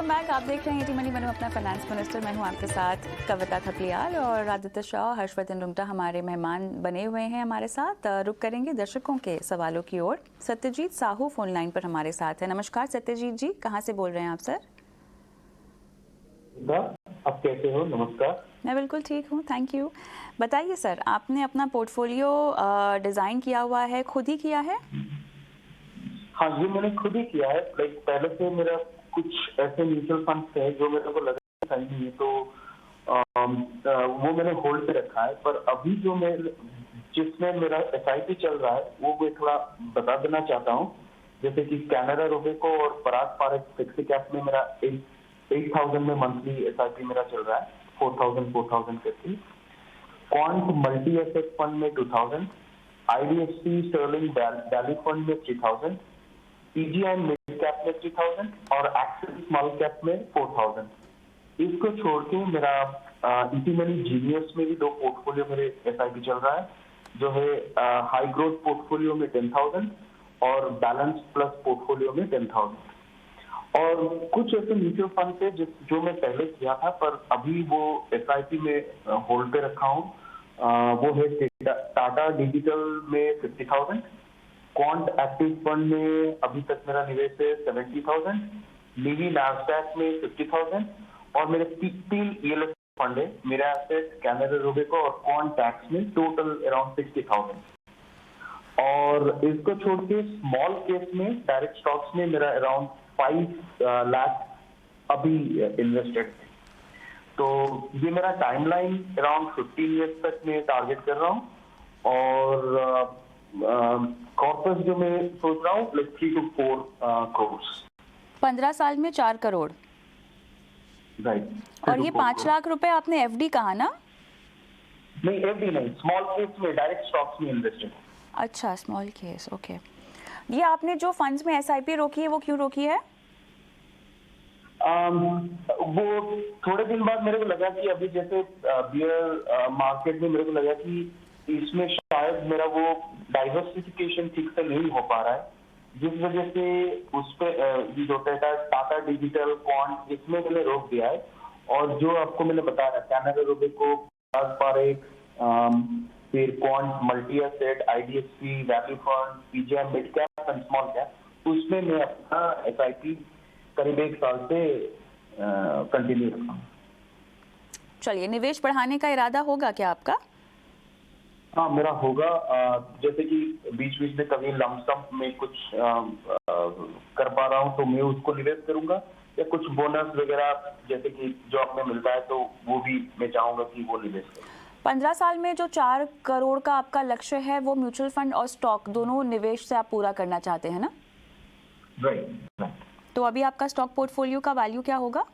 Welcome back. आप देख रहे हैं टी मनी बनूं अपना फाइनेंस मिनिस्टर। मैं हूं आपके साथ कविता थपलियाल और आदित्य शाह, हर्षवर्धन रुंगटा हमारे मेहमान बने हुए हैं हमारे साथ। रुक करेंगे दर्शकों के सवालों की ओर। सत्यजीत साहू फोन लाइन पर हमारे साथ है। नमस्कार सत्यजीत जी, कहाँ से बोल रहे हैं आप सर? आप कैसे हो? नमस्कार। मैं बिल्कुल ठीक हूँ, थैंक यू। बताइए सर, आपने अपना पोर्टफोलियो डिज़ाइन किया हुआ है, खुद ही किया है? हाँ, ये मैंने खुद ही किया है। लाइक पहले से मेरा कुछ ऐसे म्यूचुअल फंड्स है जो मेरे को लगा सही नहीं है, तो वो मैंने होल्ड पे रखा है। पर अभी जो मैं जिसमें मेरा एसआईपी चल रहा है वो मैं थोड़ा बता देना चाहता हूँ। जैसे कि कैनरा रोबेको और पराग पारेख फ्लेक्सी कैप में मेरा 8,000 में मंथली एसआईपी मेरा चल रहा है, 4,000 करके। क्वांट मल्टी एसेट फंड में 2,000, आईडीएफसी स्टर्लिंग वैल्यू फंड में 3,000, पीजीआई मिड कैप में 3,000 और एक्सिस स्मॉल कैप में 4,000। इसको छोड़ के मेरा इटी मनी जीनियस में भी 2 पोर्टफोलियो मेरे एसआईपी चल रहा है, जो है हाई ग्रोथ पोर्टफोलियो में 10,000 और बैलेंस प्लस पोर्टफोलियो में 10,000। और कुछ ऐसे म्यूचुअल फंड थे जो मैं पहले किया था पर अभी वो एसआईपी में होल्ड पे रखा हूँ। वो है टाटा डिजिटल में 50,000, क्वांट एक्टिव फंड में अभी तक मेरा निवेश है 70,000, लीवी नास्डैक में 50,000 और मेरे 3 ईएलएस फंड है। मेरा एसेट कैनरा रोबेको और क्वांट टैक्स में टोटल अराउंड 60,000। और इसको छोड़ के स्मॉल केस में डायरेक्ट स्टॉक्स में मेरा अराउंड 5 लाख अभी इन्वेस्टेड है। तो ये मेरा टाइमलाइन अराउंड 15 ईयर्स तक मैं टारगेट कर रहा हूँ। और कॉर्पस जो मैं सोच रहा हूँ लाइक 3 to 4 करोड़। 15 साल में 4 करोड़, राइट। और ये 5 लाख रुपए आपने एफडी कहा ना? नहीं, एफडी नहीं, स्मॉल केस में डायरेक्ट स्टॉक्स में इन्वेस्टेड। अच्छा, स्मॉल केस, ओके। ये आपने जो फंड्स में एसआईपी रोकी है वो क्यों रोकी है? वो थोड़े दिन बाद मेरे को लगा कि अभी जैसे बियर मार्केट में मेरे को लगा कि इसमें शायद मेरा वो डाइवर्सिफिकेशन ठीक से नहीं हो पा रहा है, जिस वजह से उस पे जो टाटा डिजिटल क्वांट इसमें मैंने रोक दिया है। और जो आपको मैंने बताया कैनरा रोबेको, पारेख, फिर quant multi asset, IDFC value fund, PGI mid cap and small cap, उसमें मैं अपना एसआईपी करीब 1 साल से कंटिन्यू रखा हूँ। चलिए, निवेश बढ़ाने का इरादा होगा क्या आपका? हाँ, मेरा होगा। जैसे कि बीच बीच में कभी लमसम में कुछ कर पा रहा हूँ तो मैं उसको निवेश करूंगा, या कुछ बोनस वगैरह जैसे कि जॉब में मिलता है तो वो भी मैं चाहूंगा कि वो निवेश करूँ। 15 साल में जो 4 करोड़ का आपका लक्ष्य है वो म्यूचुअल फंड और स्टॉक दोनों निवेश से आप पूरा करना चाहते हैं ना? राइट। तो अभी आपका स्टॉक पोर्टफोलियो का वैल्यू क्या होगा?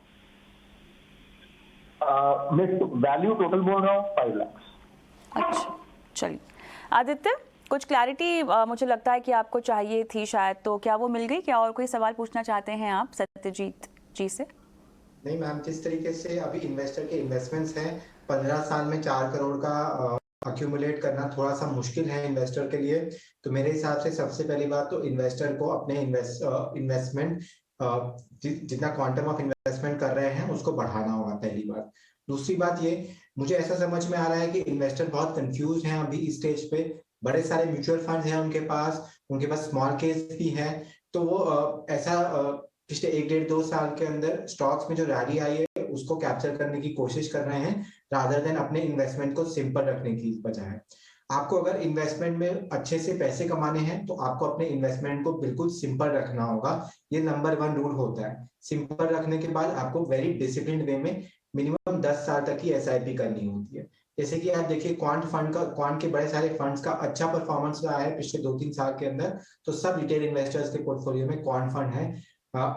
मैं वैल्यू टोटल बोल रहा हूँ 5 लाख। अच्छा, चलिए आदित्य, कुछ क्लैरिटी मुझे लगता है कि आपको चाहिए थी शायद, तो क्या वो मिल गई क्या? और कोई सवाल पूछना चाहते हैं आप सत्यजीत जी से? नहीं मैम, जिस तरीके से अभी इन्वेस्टर के इन्वेस्टमेंट्स हैं, 15 साल में 4 करोड़ का अक्यूमुलेट करना थोड़ा सा मुश्किल है इन्वेस्टर के लिए। तो मेरे हिसाब से सबसे पहली बात तो इन्वेस्टर को अपने इन्वेस्टमेंट जितना क्वांटम ऑफ इन्वेस्टमेंट कर रहे हैं उसको बढ़ाना होगा, पहली बात। दूसरी बात ये, मुझे ऐसा समझ में आ रहा है कि इन्वेस्टर बहुत कंफ्यूज हैं अभी इस स्टेज पे। बड़े सारे म्यूचुअल फंड्स हैं उनके पास स्मॉल केस भी है। तो वो पिछले 1-1.5-2 साल के अंदर स्टॉक्स में जो रैली आई है उसको कैप्चर करने की कोशिश कर रहे हैं, रादर देन अपने इन्वेस्टमेंट को सिंपल रखने की बजाय। आपको अगर इन्वेस्टमेंट में अच्छे से पैसे कमाने हैं तो आपको अपने इन्वेस्टमेंट को बिल्कुल सिंपल रखना होगा। ये नंबर 1 रूल होता है। सिंपल रखने के बाद आपको वेरी डिसिप्लिन वे में मिनिमम 10 साल तक की एसआईपी करनी होती है। जैसे कि आप देखिए क्वांट के बड़े सारे फंड्स का अच्छा परफॉर्मेंस रहा है पिछले 2-3 साल के अंदर। तो सब रिटेल इन्वेस्टर्स के पोर्टफोलियो में क्वांट फंड है।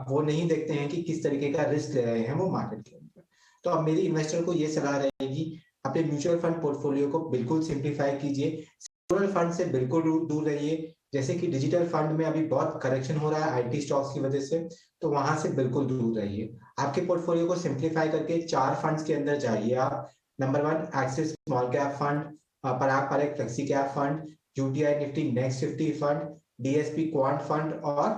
वो नहीं देखते हैं कि किस तरीके का रिस्क ले रहे हैं वो मार्केट के अंदर। तो अब मेरी इन्वेस्टर को ये सलाह रहेगी, अपने म्यूचुअल फंड पोर्टफोलियो को बिल्कुल सिंप्लीफाई कीजिए। सेक्टोरल फंड से बिल्कुल दूर रहिए। जैसे कि डिजिटल फंड में अभी बहुत करेक्शन हो रहा है आईटी स्टॉक्स की वजह से, तो वहां से बिल्कुल दूर रहिए। आपके पोर्टफोलियो को सिंप्लीफाई करके 4 फंड्स के अंदर जाइए आप। Number 1 Axis small cap fund, Parag Parekh flexi cap fund, UTI Nifty next 50 fund, DSP quant fund और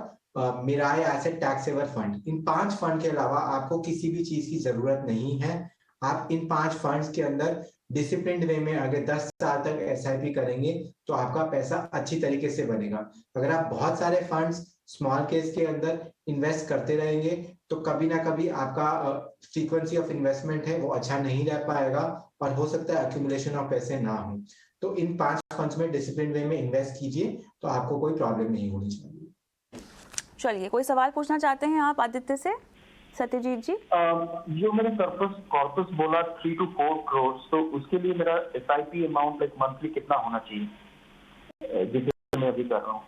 Mirae asset tax saver fund. इन 5 फंड के अलावा आपको किसी भी चीज की जरूरत नहीं है। आप इन 5 फंड्स के अंदर डिसिप्लिन्ड वे में अगर 10 साल तक एसआईपी करेंगे तो आपका पैसा अच्छी तरीके से बनेगा। अगर आप बहुत सारे फंड्स स्मॉल केस के अंदर इन्वेस्ट करते रहेंगे तो कभी ना कभी आपका फ्रीक्वेंसी ऑफ इन्वेस्टमेंट है वो अच्छा नहीं रह पाएगा और हो सकता है अक्यूमुलेशन ऑफ पैसे ना हो। तो इन 5 फंड्स में डिसिप्लिन वे में इन्वेस्ट कीजिए तो आपको कोई प्रॉब्लम नहीं होनी चाहिए। चलिए, कोई सवाल पूछना चाहते हैं आप आदित्य से? सत्यजीत जी, जो मैंने कॉर्पस बोला 3 to 4 करोड़, तो उसके लिए मेरा एसआईपी अमाउंट लाइक मंथली कितना होना चाहिए जिसे मैं अभी कर रहा हूँ?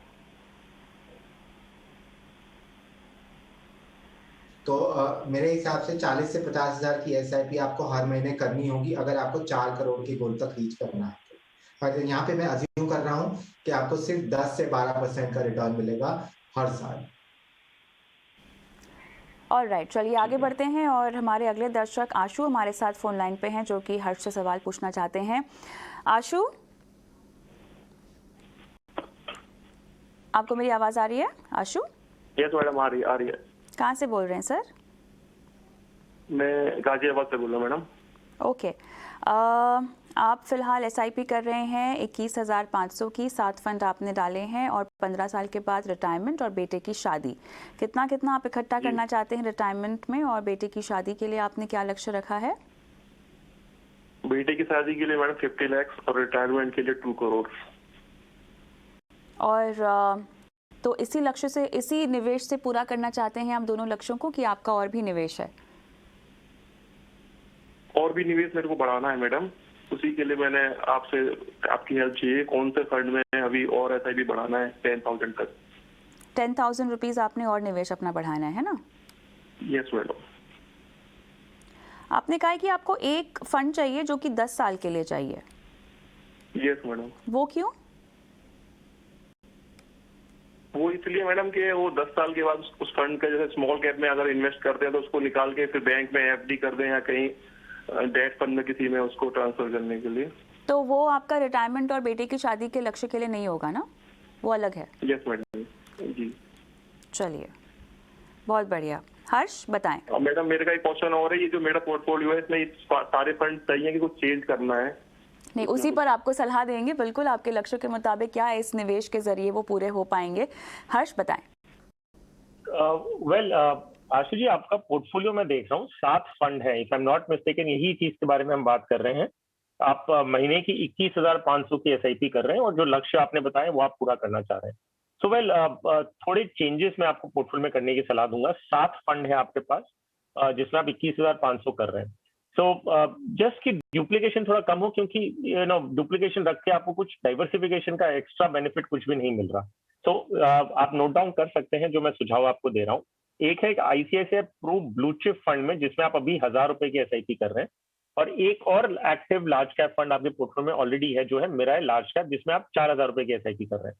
तो मेरे हिसाब से 40 से 50 हजार की एसआईपी आपको हर महीने करनी होगी अगर आपको 4 करोड़ की गोल तक रीच करना है। और यहाँ पे मैं अज्यूम कर रहा हूँ कि आपको सिर्फ 10 से 12% का रिटर्न मिलेगा हर साल। ऑलराइट, चलिए आगे बढ़ते हैं और हमारे अगले दर्शक आशु हमारे साथ फोन लाइन पे हैं जो कि हर्ष से सवाल पूछना चाहते हैं। आशु, आपको मेरी आवाज आ रही है? आशु? यस मैडम, आ रही है। कहाँ से बोल रहे हैं सर? मैं गाजियाबाद से बोल रहा हूँ मैडम। ओके, आप फिलहाल एसआईपी कर रहे हैं 21,500 की, 7 फंड आपने डाले हैं और 15 साल के बाद रिटायरमेंट और बेटे की शादी। कितना कितना आप इकट्ठा करना चाहते हैं रिटायरमेंट में और बेटे की शादी के लिए आपने क्या लक्ष्य रखा है? बेटे की शादी के लिए मैडम 50 लाख और रिटायरमेंट के लिए 2 करोड़। और तो इसी लक्ष्य से, इसी निवेश से पूरा करना चाहते हैं आप दोनों लक्ष्यों को कि आपका और भी निवेश है? और भी निवेश मेरे को बढ़ाना है मैडम, उसी के लिए मैंने आपसे आपकी हेल्प चाहिए। कौन से फंड में अभी और एसआईपी बढ़ाना है 10,000 तक? 10,000 रुपीज आपने और निवेश अपना बढ़ाना है ना? Yes madam. आपने कहा है कि आपको एक फंड चाहिए जो कि 10 साल के लिए चाहिए। Yes madam. वो क्यों? वो इसलिए मैडम कि वो 10 साल के बाद उस फंड का, जैसे स्मॉल कैप में अगर इन्वेस्ट करते हैं तो उसको निकाल के फिर बैंक में एफडी कर दें या कहीं डेट फंड में किसी में उसको ट्रांसफर करने के लिए। तो वो आपका रिटायरमेंट और बेटे की शादी के लक्ष्य के लिए नहीं होगा ना, वो अलग है? यस मैडम जी। चलिए, बहुत बढ़िया। हर्ष बताएं। मैडम मेरे का एक क्वेश्चन और है, ये जो मेरा पोर्टफोलियो है इसमें सारे फंड चाहिए कि कुछ चेंज करना है? नहीं, उसी पर आपको सलाह देंगे, बिल्कुल आपके लक्ष्य के मुताबिक क्या इस निवेश के जरिए वो पूरे हो पाएंगे। हर्ष बताएं। आशु जी, आपका पोर्टफोलियो मैं देख रहा हूँ 7 फंड है, if I am not mistaken, यही चीज के बारे में हम बात कर रहे हैं। आप महीने की 21,500 की एसआईपी कर रहे हैं और जो लक्ष्य आपने बताए वो आप पूरा करना चाह रहे हैं। थोड़े चेंजेस मैं आपको पोर्टफोलियो में करने की सलाह दूंगा। 7 फंड है आपके पास जिसमें आप 21,500 कर रहे हैं। जस्ट कि डुप्लीकेशन थोड़ा कम हो, क्योंकि डुप्लीकेशन रख के आपको कुछ डाइवर्सिफिकेशन का एक्स्ट्रा बेनिफिट कुछ भी नहीं मिल रहा। आप नोट डाउन कर सकते हैं जो मैं सुझाव आपको दे रहा हूँ। एक है ICICI Pru blue chip fund में जिसमें आप अभी 1,000 रुपए की एसआईपी कर रहे हैं, और एक और एक्टिव लार्ज कैप फंड आपके पोर्टफोलियो में ऑलरेडी है जो है मिराई लार्ज कैप, जिसमें आप 4,000 रुपए की एसआईपी कर रहे हैं।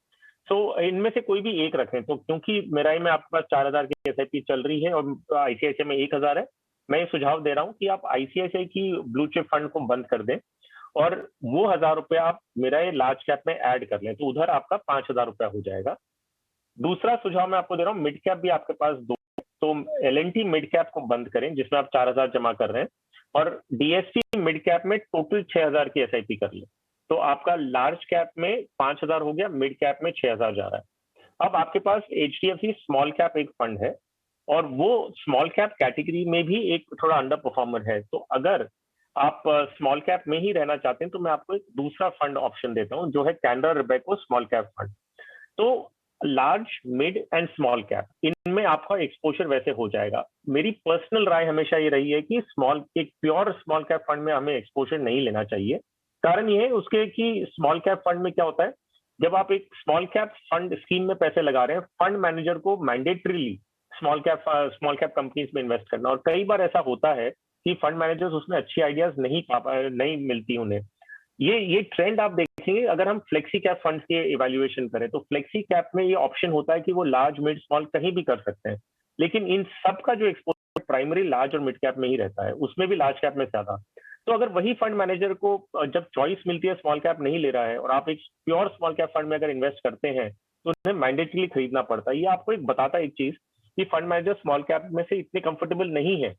इनमें से कोई भी एक रखें। तो क्योंकि मिराई में आपके पास 4,000 की एसआईपी चल रही है और आईसीआईसीआई में 1,000 है, मैं ये सुझाव दे रहा हूँ कि आप आईसीआईसीआई की ब्लू चिप फंड को बंद कर दें और वो 1,000 रुपए आप मिराई लार्ज कैप में ऐड कर लें, तो उधर आपका 5,000 रुपया हो जाएगा। दूसरा सुझाव मैं आपको दे रहा हूँ, मिड कैप भी आपके पास 2, तो एलएनटी मिड कैप को बंद करें जिसमें आप 4,000 जमा कर रहे हैं, और डीएसटी मिड कैप में टोटल 6,000 की एसआईपी कर लें। तो आपका लार्ज कैप में 5,000 हो गया, मिड कैप में 6,000 जा रहा है। अब आपके पास एचडीएफसी स्मॉल कैप एक फंड है और वो स्मॉल कैप कैटेगरी में भी एक थोड़ा अंडर परफॉर्मर है। तो अगर आप स्मॉल कैप में ही रहना चाहते हैं तो मैं आपको एक दूसरा फंड ऑप्शन देता हूं जो है Canara Robeco small cap fund. तो large, mid and small cap, इनमें आपका एक्सपोजर वैसे हो जाएगा। मेरी पर्सनल राय हमेशा ये रही है कि एक प्योर स्मॉल कैप फंड में हमें एक्सपोजर नहीं लेना चाहिए। कारण ये है उसके कि स्मॉल कैप फंड में क्या होता है, जब आप एक स्मॉल कैप फंड स्कीम में पैसे लगा रहे हैं, फंड मैनेजर को मैंडेटरीली स्मॉल कैप कंपनीज में इन्वेस्ट करना, और कई बार ऐसा होता है कि फंड मैनेजर्स उसमें अच्छी आइडियाज नहीं मिलती उन्हें। ये ट्रेंड आप देखेंगे अगर हम फ्लेक्सी कैप फंड्स के इवैल्यूएशन करें, तो फ्लेक्सी कैप में ये ऑप्शन होता है कि वो लार्ज, मिड, स्मॉल कहीं भी कर सकते हैं, लेकिन इन सब का जो एक्सपोजर प्राइमरी लार्ज और मिड कैप में ही रहता है, उसमें भी लार्ज कैप में ज्यादा। तो अगर वही फंड मैनेजर को जब चॉइस मिलती है स्मॉल कैप नहीं ले रहा है और आप एक प्योर स्मॉल कैप फंड में अगर इन्वेस्ट करते हैं तो उन्हें मैंडेटली खरीदना पड़ता है। ये आपको एक बताता है एक चीज कि फंड मैनेजर स्मॉल कैप में से इतने कंफर्टेबल नहीं है।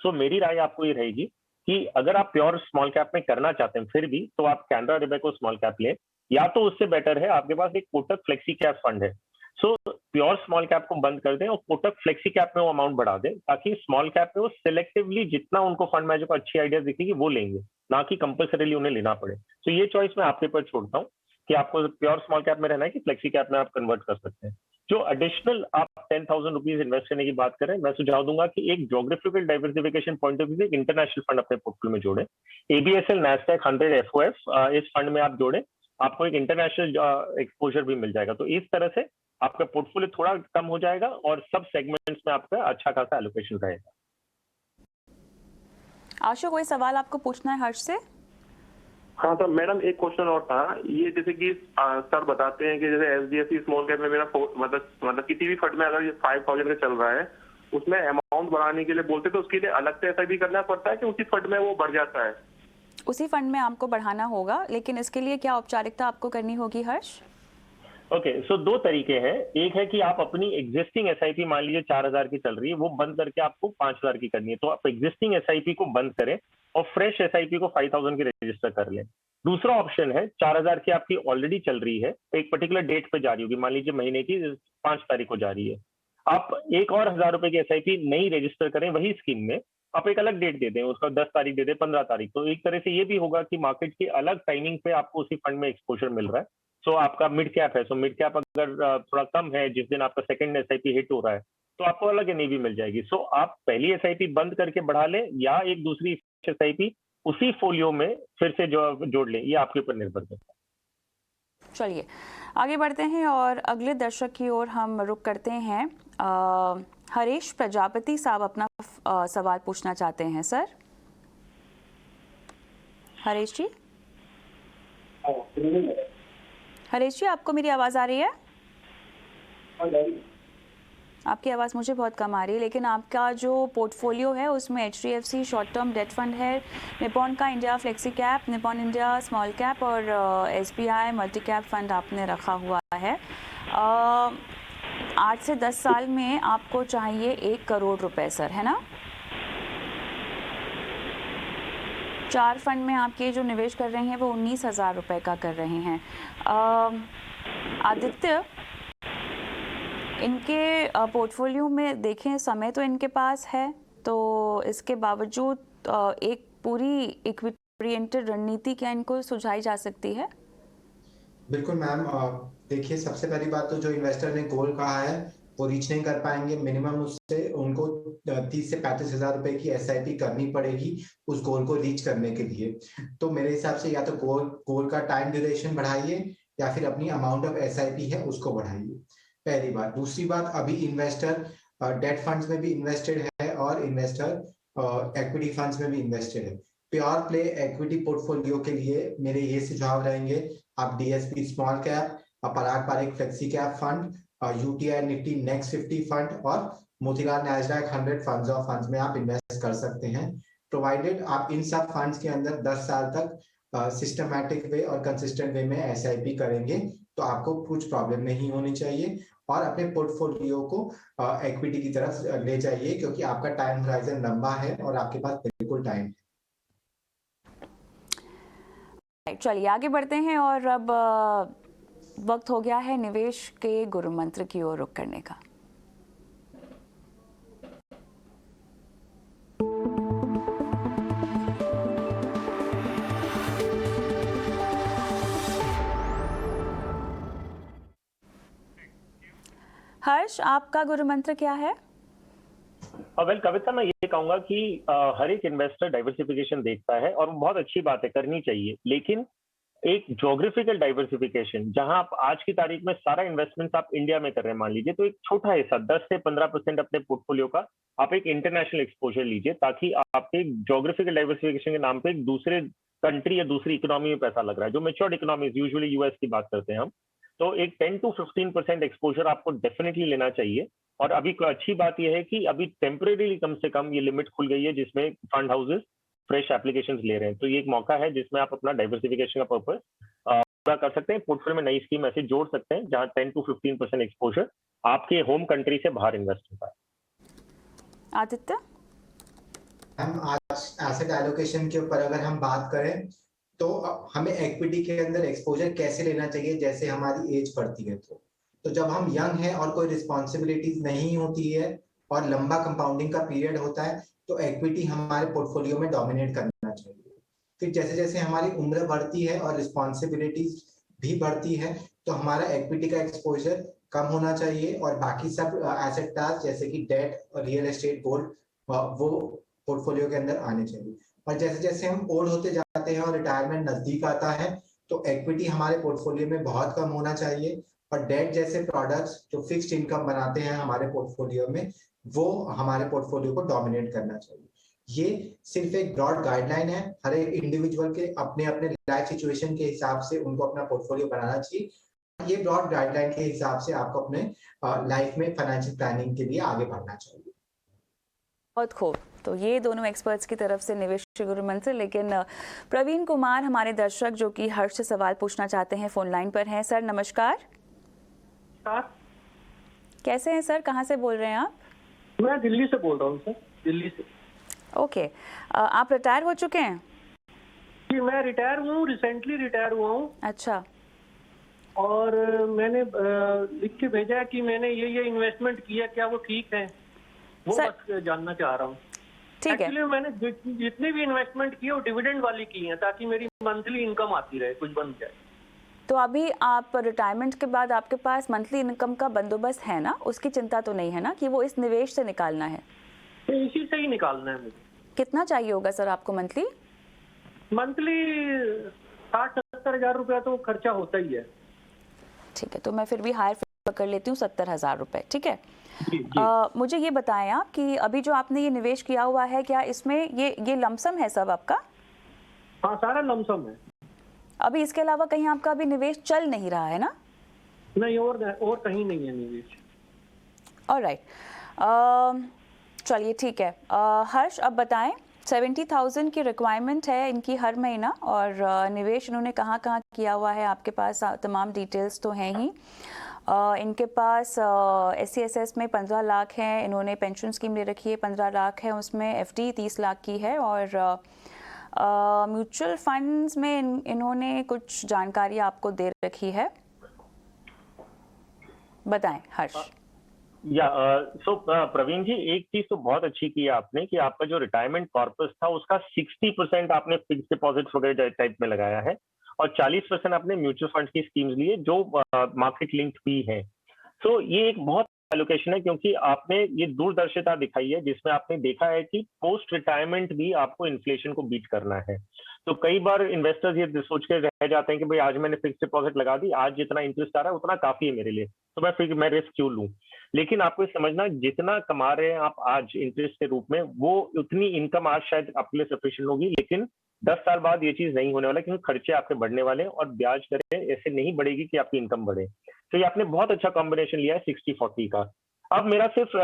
सो मेरी राय आपको ये रहेगी कि अगर आप प्योर स्मॉल कैप में करना चाहते हैं फिर भी, तो आप कैनरा रोबेको स्मॉल कैप लें, या तो उससे बेटर है आपके पास एक कोटक फ्लेक्सी कैप फंड है। सो प्योर स्मॉल कैप को बंद कर दें और कोटक फ्लेक्सी कैप में वो अमाउंट बढ़ा दें, ताकि स्मॉल कैप में वो सिलेक्टिवली जितना उनको फंड मैनेजर को अच्छी आइडिया दिखेगी वो लेंगे, ना कि कंपल्सरीली उन्हें लेना पड़े। तो ये चॉइस मैं आपके ऊपर छोड़ता हूँ कि आपको प्योर स्मॉल कैप में रहना है कि फ्लेक्सी कैप में आप कन्वर्ट कर सकते हैं। जो एडिशनल आप 10,000 रुपीज इन्वेस्ट करने की बात करें, मैं सुझाव दूंगा कि एक geographical diversification point of view से एक इंटरनेशनल फंड अपने पोर्टफोलियो में जोड़ें। एबीएसएल नैस्डैक 100 एफओएफ इस फंड में आप जोड़ें, आपको एक इंटरनेशनल एक्सपोजर भी मिल जाएगा। तो इस तरह से आपका पोर्टफोलियो थोड़ा कम हो जाएगा और सब सेगमेंट्स में आपका अच्छा खासा एलोकेशन रहेगा। आशु, कोई सवाल आपको पूछना है हर्ष से? हाँ सर, मैडम एक क्वेश्चन और था। ये जैसे कि सर बताते हैं कि जैसे एचडीएफसी स्मॉल कैप में मेरा मतलब किसी भी फंड में अगर ये 5,000 का चल रहा है, उसमें अमाउंट बढ़ाने के लिए बोलते तो उसके लिए अलग से ऐसा भी करना पड़ता है कि उसी फंड में वो बढ़ जाता है? उसी फंड में आपको बढ़ाना होगा, लेकिन इसके लिए क्या औपचारिकता आपको करनी होगी हर्ष? ओके, सो दो तरीके हैं। एक है कि आप अपनी एग्जिस्टिंग एसआईपी, मान लीजिए 4,000 की चल रही है, वो बंद करके आपको 5,000 की करनी है, तो आप एग्जिस्टिंग एसआईपी को बंद करें और फ्रेश एसआईपी को 5,000 की रजिस्टर कर लें। दूसरा ऑप्शन है, 4,000 की आपकी ऑलरेडी चल रही है, एक पर्टिकुलर डेट पे जा रही होगी, मान लीजिए महीने की 5 तारीख को जा रही है, आप एक और 1,000 रुपए की एसआईपी नई रजिस्टर करें वही स्कीम में, आप एक अलग डेट दे दें, उसका 10 तारीख दे दें, 15 तारीख। तो एक तरह से ये भी होगा कि मार्केट की अलग टाइमिंग पे आपको उसी फंड में एक्सपोजर मिल रहा है। सो आपका मिड कैप है, सो मिड कैप अगर थोड़ा कम है, जिस दिन आपका सेकंड एसआईपी हिट हो रहा है, तो आपको अलग एनएवी मिल जाएगी। सो आप पहली एसआईपी बंद करके बढ़ा लें या एक दूसरी एसआईपी उसी फोलियो में फिर से जोड़ लें, ये आपके ऊपर निर्भर करता है। चलिए आगे बढ़ते हैं और अगले दर्शक की ओर हम रुक करते हैं। हरीश प्रजापति साहब अपना सवाल पूछना चाहते हैं। सर हरीश जी, आपको मेरी आवाज़ आ रही है? आपकी आवाज़ मुझे बहुत कम आ रही है, लेकिन आपका जो पोर्टफोलियो है उसमें HDFC short term debt fund है, निपॉन का India flexi cap, Nippon India small cap और SBI मल्टी कैप फंड आपने रखा हुआ है। 8 से 10 साल में आपको चाहिए 1 करोड़ रुपए सर, है ना? 4 फंड में आपके जो निवेश कर रहे हैं वो 19,000 रुपये का कर रहे हैं। आदित्य, इनके पोर्टफोलियो में देखें, समय तो इनके पास है, तो इसके बावजूद एक पूरी इक्विटी ओरिएंटेड रणनीति क्या इनको सुझाई जा सकती है? बिल्कुल मैम, देखिए सबसे पहली बात तो जो इन्वेस्टर ने गोल कहा है वो रीच नहीं कर पाएंगे। मिनिमम उससे उनको 30 से 35 हजार रुपए की एसआईपी करनी पड़ेगी उस गोल को रीच करने के लिए। तो मेरे हिसाब से या तो गोल का टाइम ड्यूरेशन बढ़ाइए या फिर अपनी अमाउंट ऑफ एसआईपी है उसको बढ़ाइए, पहली बात। दूसरी बात, अभी इन्वेस्टर डेट फंड्स में भी इन्वेस्टेड है और इन्वेस्टर इक्विटी फंड्स में भी इन्वेस्टेड है। प्योर प्ले इक्विटी पोर्टफोलियो के लिए मेरे ये सुझाव रहेंगे, आप DSP small cap, Parag Parikh flexi cap fund, UTI Nifty next 50 fund और Motilal Nasdaq 100 funds of funds में आप इन्वेस्ट कर सकते हैं, प्रोवाइडेड आप इन सब फंड्स के अंदर 10 साल तक सिस्टमैटिक वे और कंसिस्टेंट वे में एसआईपी करेंगे तो आपको कुछ प्रॉब्लम नहीं होनी चाहिए। और अपने पोर्टफोलियो को इक्विटी की तरफ ले जाइए, क्योंकि आपका टाइम होराइजन लंबा है और आपके पास बिल्कुल टाइम है। चलिए आगे बढ़ते हैं और अब वक्त हो गया है निवेश के गुरु मंत्र की ओर रुख करने का। हर्ष, आपका गुरु मंत्र क्या है? वेल कविता, मैं ये कहूंगा कि हर एक इन्वेस्टर डाइवर्सिफिकेशन देखता है और बहुत अच्छी बात है, करनी चाहिए, लेकिन एक ज्योग्राफिकल डाइवर्सिफिकेशन, जहां आप आज की तारीख में सारा इन्वेस्टमेंट आप इंडिया में कर रहे हैं मान लीजिए, तो एक छोटा हिस्सा 10 से 15% अपने पोर्टफोलियो का आप एक इंटरनेशनल एक्सपोजर लीजिए, ताकि आपके ज्योग्राफिकल डाइवर्सिफिकेशन के नाम पे एक दूसरे कंट्री या दूसरी इकोनॉमी में पैसा लग रहा है। जो मेच्योर्ड इकोनॉमीज, यूजुअली यूएस की बात करते हैं हम, तो एक 10 to 15% एक्सपोजर आपको डेफिनेटली लेना चाहिए। और अभी अच्छी बात यह है कि अभी टेम्परेरीली कम से कम ये लिमिट खुल गई है जिसमें फंड हाउसेस फ्रेश एप्लीकेशंस ले रहे हैं, तो ये एक मौका है जिसमें आप अपना डाइवर्सिफिकेशन का पर्पस पूरा कर सकते हैं। पोर्टफोलियो में नई स्कीम ऐसे जोड़ सकते हैं जहां 10 to 15% एक्सपोजर आपके होम कंट्री से बाहर इन्वेस्ट होता है। आदित्य? हम आज एसेट एलोकेशन के ऊपर अगर हम बात करें तो हमें इक्विटी के अंदर एक्सपोजर कैसे लेना चाहिए जैसे हमारी एज बढ़ती है। तो जब हम यंग हैं और कोई रिस्पॉन्सिबिलिटीज नहीं होती है और लंबा कंपाउंडिंग का पीरियड होता है तो इक्विटी हमारे पोर्टफोलियो में डोमिनेट करना चाहिए। फिर जैसे जैसे हमारी उम्र बढ़ती है और रिस्पॉन्सिबिलिटीज भी बढ़ती है तो हमारा इक्विटी का एक्सपोजर कम होना चाहिए और बाकी सब एसेट क्लास जैसे कि डेट और रियल एस्टेट, गोल्ड वो पोर्टफोलियो के अंदर आने चाहिए। और जैसे जैसे हम ओल्ड होते जाते हैं और रिटायरमेंट नजदीक आता है तो इक्विटी हमारे पोर्टफोलियो में बहुत कम होना चाहिए और डेट जैसे प्रोडक्ट्स जो फिक्स्ड इनकम बनाते हैं हमारे पोर्टफोलियो में वो हमारे पोर्टफोलियो को डोमिनेट करना चाहिए। ये सिर्फ एक ब्रॉड गाइडलाइन है, हर एक इंडिविजुअल के अपने अपने लाइफ सिचुएशन के हिसाब से उनको अपना पोर्टफोलियो बनाना चाहिए। ये ब्रॉड गाइडलाइन के हिसाब से आपको अपने लाइफ में फाइनेंशियल प्लानिंग के लिए आगे बढ़ना चाहिए। बहुत खूब। तो ये दोनों एक्सपर्ट्स की तरफ से निवेश गुरु मंत्र। लेकिन प्रवीण कुमार हमारे दर्शक जो कि हर्ष से सवाल पूछना चाहते हैं फोन लाइन पर हैं। सर नमस्कार। कैसे हैं सर, कहाँ से बोल रहे हैं आप? मैं दिल्ली से बोल रहा हूँ सर, दिल्ली से। ओके, आप रिटायर हो चुके हैं? जी मैं रिटायर हुआ हूँ, रिसेंटली रिटायर हुआ हूँ। अच्छा। और मैंने लिख के भेजा है कि मैंने ये इन्वेस्टमेंट किया, क्या वो ठीक है वो बस जानना चाह रहा हूँ। ठीक है। एक्चुअली मैंने जितनी भी इन्वेस्टमेंट की है वो डिविडेंड वाली की है ताकि मेरी मंथली इनकम आती रहे, कुछ बन जाए। तो अभी आप रिटायरमेंट के बाद आपके पास मंथली इनकम का बंदोबस्त है ना, उसकी चिंता तो नहीं है ना कि वो इस निवेश से निकालना है? तो इसी से ही निकालना है मुझे। कितना चाहिए होगा सर आपको मंथली? मंथली 60-70 हजार रुपया तो खर्चा होता ही है। ठीक है, तो मैं फिर भी हायर पकड़ लेती हूँ 70,000 रुपए। ठीक है। जी, जी। मुझे ये बताएं आप कि अभी जो आपने ये निवेश किया हुआ है क्या इसमें ये लमसम है सब आपका? हाँ सारा लमसम है। अभी इसके अलावा कहीं आपका अभी निवेश चल नहीं रहा है ना? नहीं, और कहीं नहीं है निवेश। ऑलराइट, चलिए ठीक है। हर्ष अब बताएं, 70,000 की रिक्वायरमेंट है इनकी हर महीना और निवेश इन्होंने कहाँ कहाँ किया हुआ है आपके पास तमाम डिटेल्स तो हैं ही। इनके पास SCSS में 15 लाख हैं, इन्होंने पेंशन स्कीम ले रखी है 15 लाख है, उसमें FD 30 लाख की है और म्यूचुअल फंड्स में इन्होंने कुछ जानकारी आपको दे रखी है। बताएं हर्ष। प्रवीण जी, एक चीज तो बहुत अच्छी की है आपने कि आपका जो रिटायरमेंट कॉर्पस था उसका 60% आपने फिक्स डिपॉजिट वगैरह टाइप में लगाया है और 40% आपने म्यूचुअल फंड की स्कीम्स लिए जो मार्केट लिंक्ड भी है। सो ये एक बहुत एलोकेशन है क्योंकि आपने ये दूरदर्शिता दिखाई है जिसमें आपने देखा है कि पोस्ट रिटायरमेंट भी आपको इन्फ्लेशन को बीट करना है। तो कई बार इन्वेस्टर्स ये सोच के रह जाते हैं कि भाई आज मैंने फिक्स डिपॉजिट लगा दी, आज जितना इंटरेस्ट आ रहा है उतना काफी है मेरे लिए, तो मैं रिस्क क्यों लूं। लेकिन आपको समझना जितना कमा रहे हैं आप आज इंटरेस्ट के रूप में वो उतनी इनकम आज शायद आपके लिए सफिशिएंट होगी, लेकिन 10 साल बाद ये चीज नहीं होने वाला क्योंकि खर्चे आपके बढ़ने वाले हैं और ब्याज दरें ऐसे नहीं बढ़ेगी कि आपकी इनकम बढ़े। तो ये आपने बहुत अच्छा कॉम्बिनेशन लिया है 60-40 का। अब मेरा सिर्फ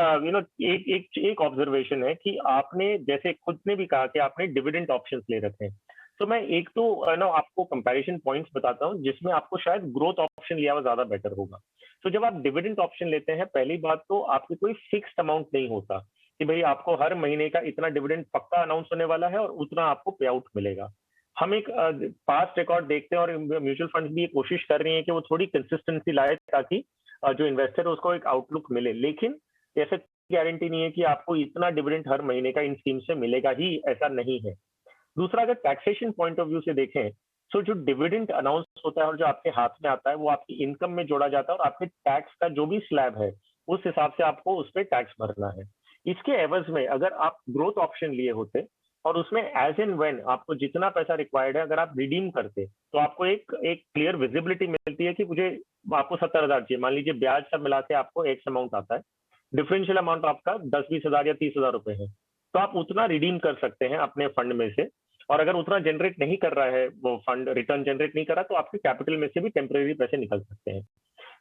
एक ऑब्जर्वेशन है कि आपने जैसे खुद ने भी कहा कि आपने डिविडेंड ऑप्शंस ले रखे हैं, तो मैं एक तो आपको कंपैरिजन पॉइंट्स बताता हूं जिसमें आपको शायद ग्रोथ ऑप्शन लिया हुआ ज्यादा बेटर होगा। तो जब आप डिविडेंड ऑप्शन लेते हैं, पहली बात तो आपकी कोई फिक्स्ड अमाउंट नहीं होता कि भाई आपको हर महीने का इतना डिविडेंड पक्का अनाउंस होने वाला है और उतना आपको पे आउट मिलेगा। हम एक पास्ट रिकॉर्ड देखते हैं और म्यूचुअल फंड्स भी ये कोशिश कर रही हैं कि वो थोड़ी कंसिस्टेंसी लाए ताकि जो इन्वेस्टर है उसको एक आउटलुक मिले, लेकिन ऐसे गारंटी नहीं है कि आपको इतना डिविडेंड हर महीने का इन स्कीम से मिलेगा ही, ऐसा नहीं है। दूसरा, अगर टैक्सेशन पॉइंट ऑफ व्यू से देखें तो जो डिविडेंड अनाउंस होता है और जो आपके हाथ में आता है वो आपकी इनकम में जोड़ा जाता है और आपके टैक्स का जो भी स्लैब है उस हिसाब से आपको उस पर टैक्स भरना है। इसके एवज में अगर आप ग्रोथ ऑप्शन लिए होते और उसमें एज एंड व्हेन आपको जितना पैसा रिक्वायर्ड है अगर आप रिडीम करते तो आपको एक क्लियर विजिबिलिटी मिलती है कि मुझे आपको 70,000 चाहिए, मान लीजिए ब्याज सब मिला के आपको एक्स अमाउंट आता है, डिफरेंशियल अमाउंट आपका 10-20 हजार या 30,000 रुपए है, तो आप उतना रिडीम कर सकते हैं अपने फंड में से। और अगर उतना जनरेट नहीं कर रहा है वो फंड, रिटर्न जनरेट नहीं कर रहा, तो आपके कैपिटल में से भी टेम्परेरी पैसे निकल सकते हैं।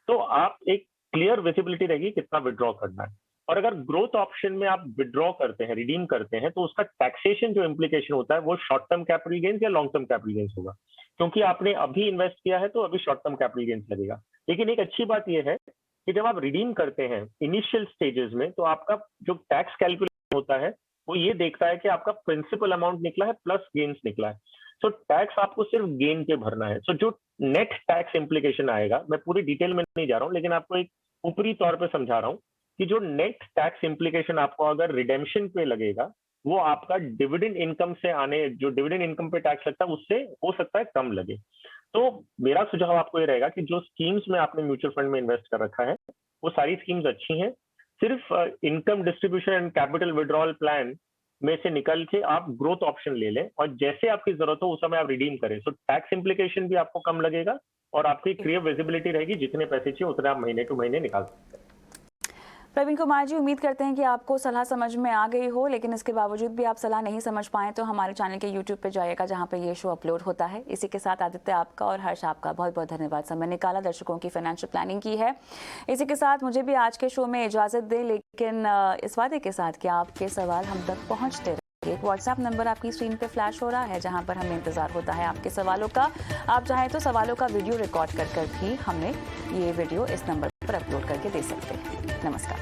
तो आप एक क्लियर विजिबिलिटी रहेगी कितना विड्रॉ करना है। और अगर ग्रोथ ऑप्शन में आप विड्रॉ करते हैं, रिडीम करते हैं, तो उसका टैक्सेशन जो इम्प्लीकेशन होता है वो शॉर्ट टर्म कैपिटल गेन्स या लॉन्ग टर्म कैपिटल गेन्स होगा, क्योंकि आपने अभी इन्वेस्ट किया है तो अभी शॉर्ट टर्म कैपिटल गेन्स लगेगा। लेकिन एक अच्छी बात यह है कि जब आप रिडीम करते हैं इनिशियल स्टेजेस में, तो आपका जो टैक्स कैलकुलेशन होता है वो ये देखता है कि आपका प्रिंसिपल अमाउंट निकला है प्लस गेन्स निकला है। सो टैक्स आपको सिर्फ गेन पे भरना है। सो जो नेट टैक्स इम्प्लीकेशन आएगा, मैं पूरी डिटेल में नहीं जा रहा हूँ, लेकिन आपको एक ऊपरी तौर पे समझा रहा हूँ कि जो नेट टैक्स इम्प्लीकेशन आपको अगर रिडेम्पशन पे लगेगा, वो आपका डिविडेंड इनकम से आने, जो डिविडेंड इनकम पे टैक्स लगता है उससे हो सकता है कम लगे। तो मेरा सुझाव आपको ये रहेगा कि जो स्कीम्स में आपने म्यूचुअल फंड में इन्वेस्ट कर रखा है वो सारी स्कीम्स अच्छी हैं। सिर्फ income distribution and capital withdrawal plan में से निकल के आप ग्रोथ ऑप्शन ले लें और जैसे आपकी जरूरत हो उस समय आप रिडीम करें। सो टैक्स इम्प्लीकेशन भी आपको कम लगेगा और आपकी क्लियर विजिबिलिटी रहेगी, जितने पैसे चाहिए उतने आप महीने टू महीने निकाल सकते हैं। प्रवीण कुमार जी, उम्मीद करते हैं कि आपको सलाह समझ में आ गई हो, लेकिन इसके बावजूद भी आप सलाह नहीं समझ पाएं तो हमारे चैनल के YouTube पे जाइएगा जहां पे ये शो अपलोड होता है। इसी के साथ आदित्य आपका और हर्ष आपका बहुत बहुत धन्यवाद, समय निकाला, दर्शकों की फाइनेंशियल प्लानिंग की है। इसी के साथ मुझे भी आज के शो में इजाज़त दें, लेकिन इस वादे के साथ कि आपके सवाल हम तक पहुँचते रहे। एक व्हाट्सएप नंबर आपकी स्क्रीन पे फ्लैश हो रहा है जहां पर हमें इंतजार होता है आपके सवालों का। आप चाहें तो सवालों का वीडियो रिकॉर्ड कर भी हमें ये वीडियो इस नंबर पर अपलोड करके दे सकते हैं। नमस्कार।